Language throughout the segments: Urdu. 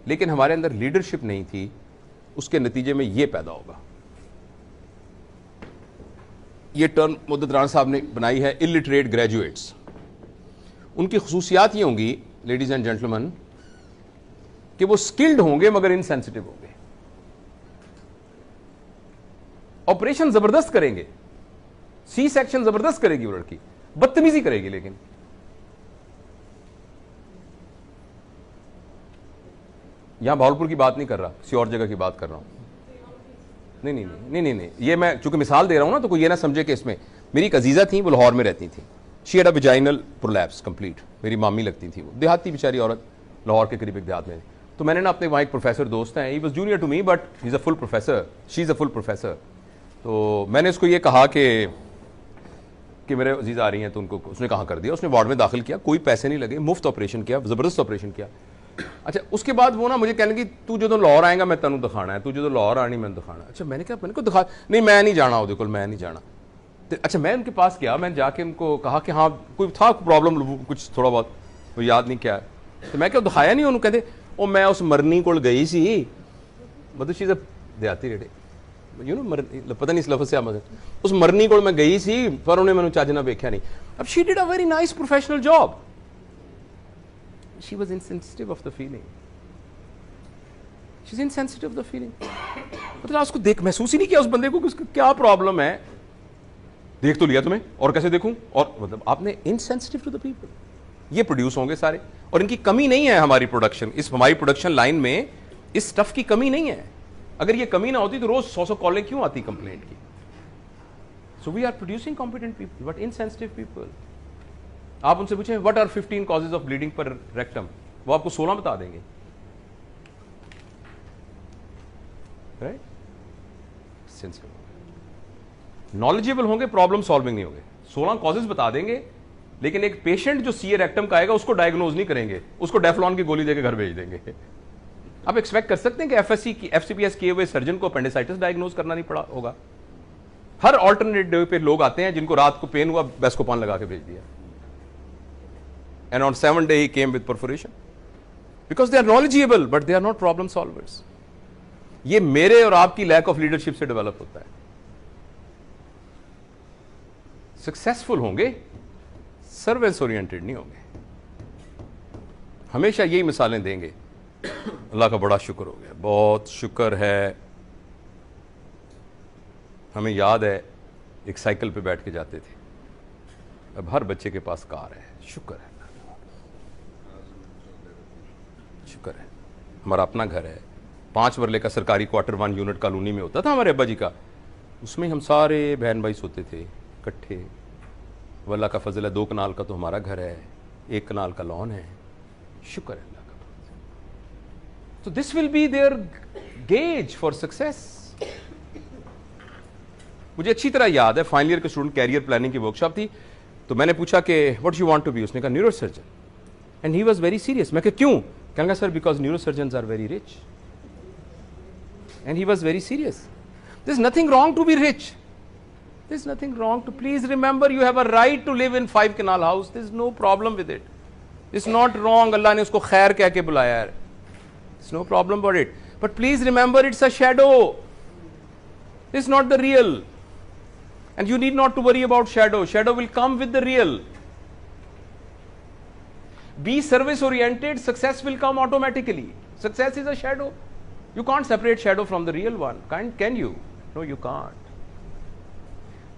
لیکن ہمارے اندر لیڈرشپ نہیں تھی. اس کے نتیجے میں یہ پیدا ہوگا. یہ ٹرم مدت رانا صاحب نے بنائی ہے, الٹریٹ گریجویٹس. ان کی خصوصیات یہ ہوں گی لیڈیز اینڈ جینٹلمین کہ وہ اسکلڈ ہوں گے مگر انسینسٹیو ہوں گے. آپریشن زبردست کریں گے, سی سیکشن زبردست کرے گی وہ لڑکی, بدتمیزی کرے گی. لیکن یہاں بھاولپور کی بات نہیں کر رہا, کسی اور جگہ کی بات کر رہا ہوں. نہیں, یہ میں چونکہ مثال دے رہا ہوں نا, تو کوئی یہ نہ سمجھے کہ اس میں. میری ایک عزیزہ تھیں, وہ لاہور میں رہتی تھیں. She had a vaginal prolapse complete. میری مامی لگتی تھی, وہ دیہاتی بیچاری عورت, لاہور کے قریب ایک دیہات میں. تو میں نے نا اپنے وہاں ایک پروفیسر دوست ہیں, he was junior to me but he is a full professor, she is a full professor. تو میں نے اس کو یہ کہا کہ میرے عزیز آ رہی ہیں, تو ان کو اس نے کہاں کر دیا. اس نے وارڈ میں داخل کیا, کوئی پیسے نہیں لگے, مفت آپریشن کیا, زبردست آپریشن کیا. اچھا اس کے بعد وہ نا مجھے کہنے لگی تو جو لاہور آئے گا میں تینوں دکھانا ہے, تو جو لاہور آنی میں دکھانا. اچھا میں نے کہا میں نے کو دکھا, نہیں میں نہیں جانا وہ میں نہیں جانا. اچھا میں ان کے پاس گیا, میں جا کے ان کو کہا کہ ہاں کوئی تھا پرابلم کچھ تھوڑا بہت, وہ یاد نہیں کیا. تو میں کیا دکھایا نہیں, انہوں کہتے او میں اس مرنی کو گئی سی, مطلب چیز دیہاتی ریڑے یو نو پتہ نہیں اس لفظ سے اس مرنی کو میں گئی سی, پر انہیں میں چاج نہ دیکھا نہیں. اب she did a very nice professional job. She was insensitive of the feeling. She's insensitive of the feeling. مطلب اس کو دیکھ محسوس ہی نہیں کیا اس بندے کو کہ اس کا کیا پرابلم ہے. دیکھ تو لیا تمہیں, اور کیسے دیکھوں, اور مطلب آپ نے insensitive to the people. یہ پروڈیوس ہوں گے سارے, اور ان کی کمی نہیں ہے. ہماری پروڈکشن, ہماری پروڈکشن لائن میں اس سٹف کی کمی نہیں ہے. اگر یہ کمی نہ ہوتی تو روز 100 کالیں کیوں آتی کمپلینٹ کی. So we are producing competent people but insensitive people. آپ ان سے پوچھیں what are 15 causes of bleeding per rectum, وہ آپ کو 16 بتا دیں گے. نالجیبل ہوں گے, پرابلم سالونگ نہیں ہوں گے. 16 کازز بتا دیں گے, لیکن ایک پیشنٹ جو سی اے ریکٹم کا آئے گا اس کو ڈائگنوز نہیں کریں گے, اس کو ڈیفلون کی گولی دے کے گھر بھیج دیں گے. آپ ایکسپیکٹ کر سکتے ہیں کہ ایف سی پی ایس کیے ہوئے سرجن کو اپینڈیسائٹس ڈائگنوز کرنا نہیں پڑا ہوگا. ہر آلٹرنیٹ ڈے پہ لوگ آتے ہیں جن کو رات کو پین ہوا, بیسکوپان لگا کے بھیج دیا. And on 7th day he came with perforation because they are knowledgeable but they are not problem solvers. یہ میرے اور آپ کی لیک آف لیڈرشپ سے ڈیولپ ہوتا ہے. سکسیسفل ہوں گے, سروس اورینٹڈ نہیں ہوں گے. ہمیشہ یہی مثالیں دیں گے. اللہ کا بڑا شکر ہو گیا, بہت شکر ہے. ہمیں یاد ہے ایک سائیکل پہ بیٹھ کے جاتے تھے, اب ہر بچے کے پاس کار ہے. شکر ہے, شکر ہے. ہمارا اپنا گھر ہے, 5 مرلے کا سرکاری کوارٹر 1 یونٹ کالونی میں ہوتا تھا ہمارے ابا جی کا. اس میں ہم سارے بہن بھائی سوتے تھے اکٹھے. اللہ کا فضل ہے 2 کنال کا تو ہمارا گھر ہے, 1 کنال کا لان ہے. شکر ہے اللہ کا. تو this will be their gauge for success. مجھے اچھی طرح یاد ہے فائنل ایئر کے اسٹوڈنٹ کیریئر پلاننگ کی ورکشاپ تھی, تو میں نے پوچھا کہ what you want to be. اس نے کہا neurosurgeon. And he was very serious. میں کہ کیوں؟ کہنے لگا sir because neurosurgeons are very rich. And he was very serious. There is nothing wrong to be rich. There is nothing wrong to, please remember you have a right to live in 5 canal house. There is no problem with it. It's not wrong. Allah نے اس کو خیر کہہ کے بلایا ہے. There's no problem about it. But please remember it's a shadow. It's not the real. And you need not to worry about shadow. Shadow will come with the real. Be service oriented, success will come automatically. Success is a shadow. You can't separate shadow from the real one. Can you? No, you can't.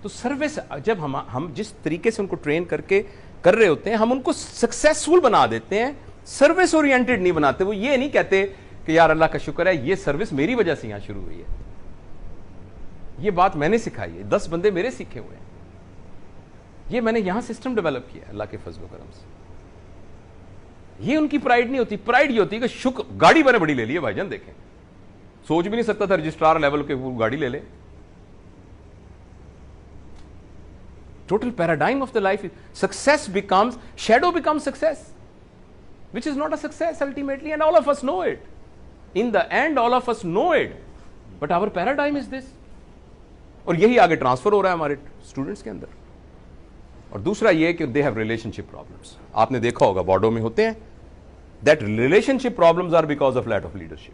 تو سروس جب ہم جس طریقے سے ان کو ٹرین کر کے کر رہے ہوتے ہیں, ہم ان کو سکسیسفل بنا دیتے ہیں, سروس اورینٹڈ نہیں بناتے. وہ یہ نہیں کہتے کہ یار اللہ کا شکر ہے یہ سروس میری وجہ سے یہاں شروع ہوئی ہے, یہ بات میں نے سکھائی ہے, 10 بندے میرے سیکھے ہوئے ہیں, یہ میں نے یہاں سسٹم ڈیولپ کیا ہے اللہ کے فضل و کرم سے. یہ ان کی پرائڈ نہیں ہوتی. پرائڈ یہ ہوتی ہے کہ شکر گاڑی میں نے بڑی لے لی ہے بھائی جان. دیکھیں سوچ بھی نہیں سکتا تھا رجسٹرار لیول کے وہ گاڑی لے لے. Total paradigm of the life is success becomes, shadow becomes success, which is not a success ultimately, and all of us know it. In the end, all of us know it. But our paradigm is this. اور یہی آگے ٹرانسفر ہو رہا ہے ہمارے اسٹوڈنٹس کے اندر. اور دوسرا یہ کہ they have relationship problems. آپ نے دیکھا ہوگا وارڈوں میں ہوتے ہیں, that relationship problems are because of lack of leadership.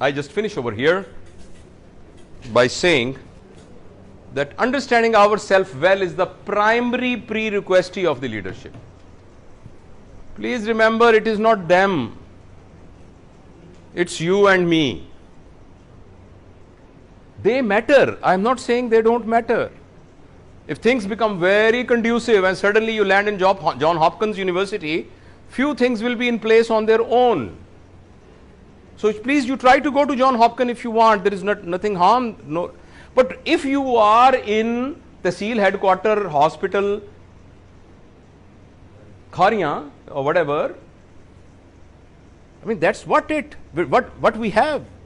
I just finish over here by saying that understanding ourselves well is the primary prerequisite of the leadership. Please remember, it is not them, it's you and me. They matter. I am not saying they don't matter. If things become very conducive and suddenly you land in John Hopkins University, few things will be in place on their own. So please, you try to go to John Hopkins if you want. There is nothing harm. No, but if you are in Tehsil headquarter hospital, Khariyan or whatever, I mean that's what we have.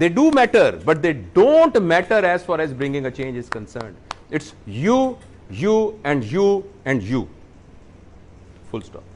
They do matter, but they don't matter as far as bringing a change is concerned. It's you, and you, and you. Full stop.